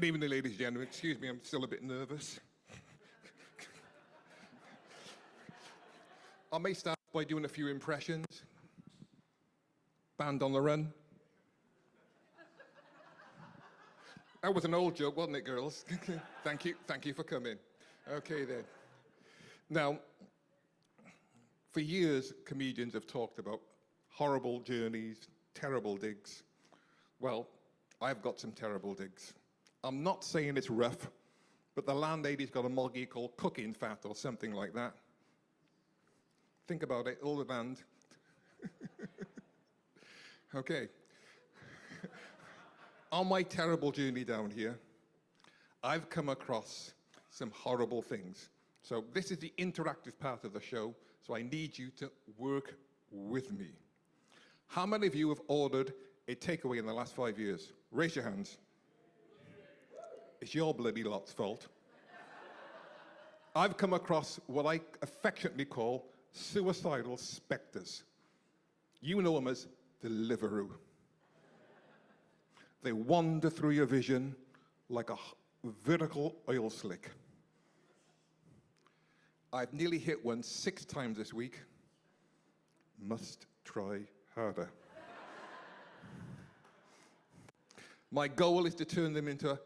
evening, ladies and gentlemen. Excuse me, I'm still a bit nervous. I may start by doing a few impressions. Band on the run. That was an old joke, wasn't it, girls? Thank you for coming. Okay then. Now, for years, comedians have talked about horrible journeys, terrible digs. Well, I've got some terrible digs. I'm not saying it's rough, but the landlady's got a moggy called cooking fat or something like that. Think about it, all the band. Okay. On my terrible journey down here, I've come across some horrible things. So this is the interactive part of the show, so I need you to work with me. How many of you have ordered a takeaway in the last 5 years? Raise your hands. It's your bloody lot's fault. I've come across what I affectionately call suicidal spectres. You know them as Deliveroo. They wander through your vision like a vertical oil slick. I've nearly hit one 6 times this week. Must try harder. My goal is to turn them into a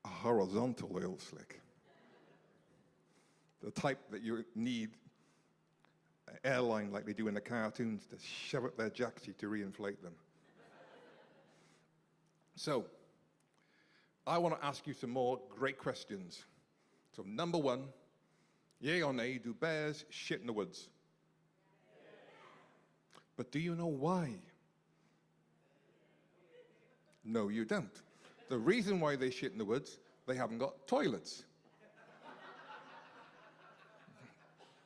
horizontal oil slick. The type that you need an airline like they do in the cartoons to shove up their jacksie to reinflate them. So, I want to ask you some more great questions. So, number 1, yay or nay, do bears shit in the woods? But do you know why? No, you don't. The reason why they shit in the woods, they haven't got toilets.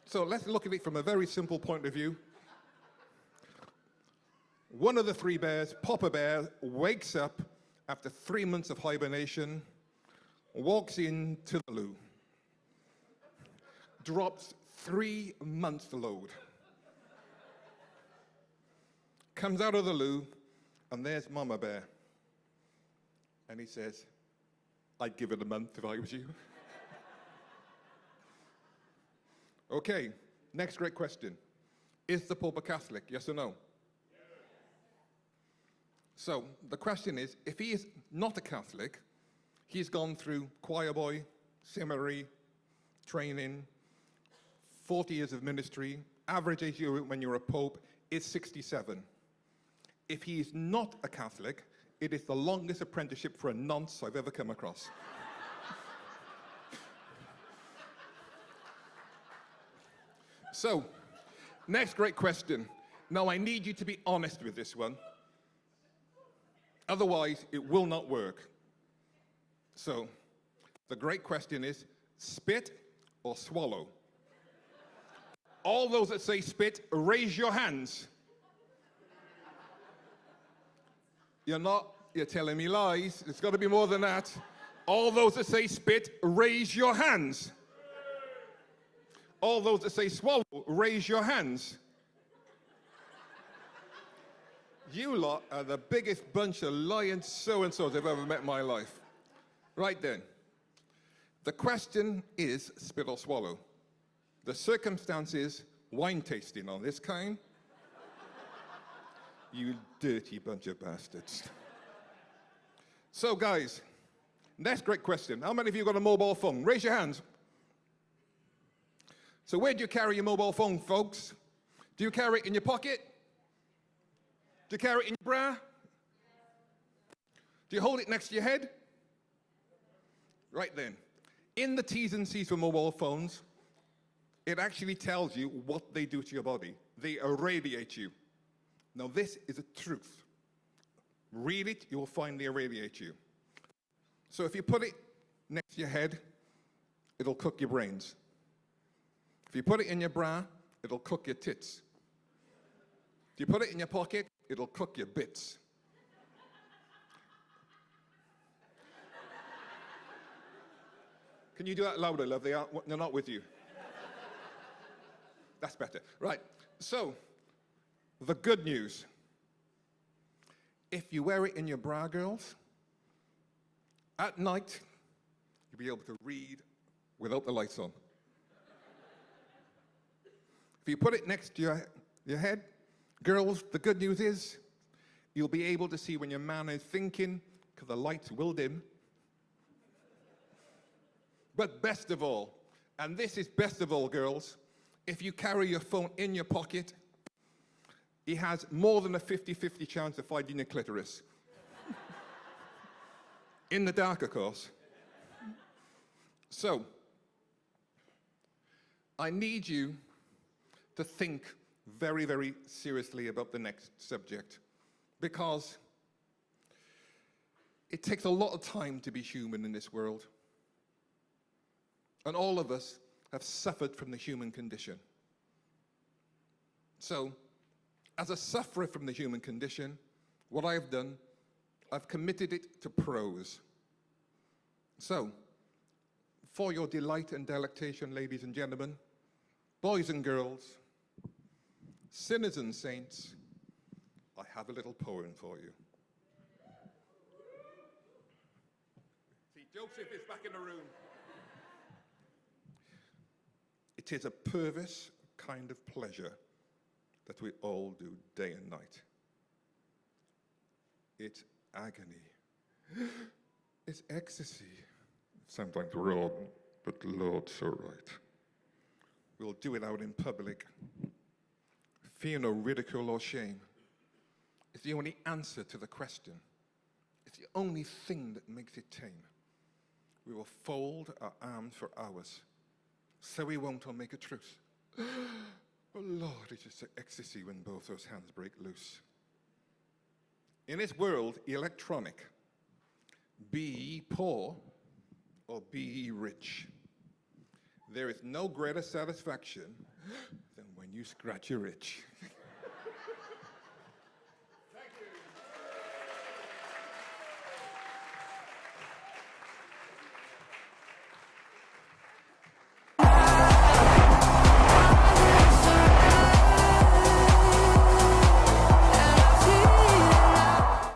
So let's look at it from a very simple point of view. One of the 3 bears, Papa Bear, wakes up after 3 months of hibernation, walks into the loo, drops 3 months to load, comes out of the loo, and there's Mama Bear. And he says, I'd give it a month if I was you. Okay, next great question. Is the Pope a Catholic, yes or no? Yes. So the question is, if he is not a Catholic, he's gone through choir boy, seminary, training, 40 years of ministry, average age when you're a Pope is 67. If he is not a Catholic, it is the longest apprenticeship for a nonce I've ever come across. So, next great question. Now, I need you to be honest with this one. Otherwise, it will not work. So, the great question is, spit or swallow? All those that say spit, raise your hands. You're telling me lies. It's got to be more than that. All those that say spit, raise your hands. All those that say swallow, raise your hands. You lot are the biggest bunch of lying so-and-sos I've ever met in my life. Right then. The question is spit or swallow. The circumstance is wine tasting on this kind. You dirty bunch of bastards. So, guys, next great question. How many of you got a mobile phone? Raise your hands. So where do you carry your mobile phone, folks? Do you carry it in your pocket? Do you carry it in your bra? Do you hold it next to your head? Right then. In the T's and C's for mobile phones, it actually tells you what they do to your body. They irradiate you. Now, this is a truth. Read it, you will find they irradiate you. So if you put it next to your head, it'll cook your brains. If you put it in your bra, it'll cook your tits. If you put it in your pocket, it'll cook your bits. Can you do that louder, love? They're not with you. That's better. Right. So, the good news. If you wear it in your bra, girls, At night, you'll be able to read without the lights on. If you put it next to your head, girls, the good news is you'll be able to see when your man is thinking, because the lights will dim. But best of all, and this is best of all, girls, if you carry your phone in your pocket, he has more than a 50-50 chance of finding your clitoris. In the dark, of course. So, I need you to think very, very seriously about the next subject, because it takes a lot of time to be human in this world. And all of us have suffered from the human condition. So, as a sufferer from the human condition, what I've done, I've committed it to prose. So, for your delight and delectation, ladies and gentlemen, boys and girls, sinners and saints, I have a little poem for you. See, Joseph is back in the room. It is a perverse kind of pleasure that we all do day and night. It's agony. It's ecstasy. Sometimes wrong, but Lord, so right. We'll do it out in public. Fear no ridicule or shame. It's the only answer to the question. It's the only thing that makes it tame. We will fold our arms for hours, so we won't all make a truce. Oh Lord, it's just ecstasy when both those hands break loose. In this world, electronic, be ye poor or be ye rich, there is no greater satisfaction than when you scratch your itch.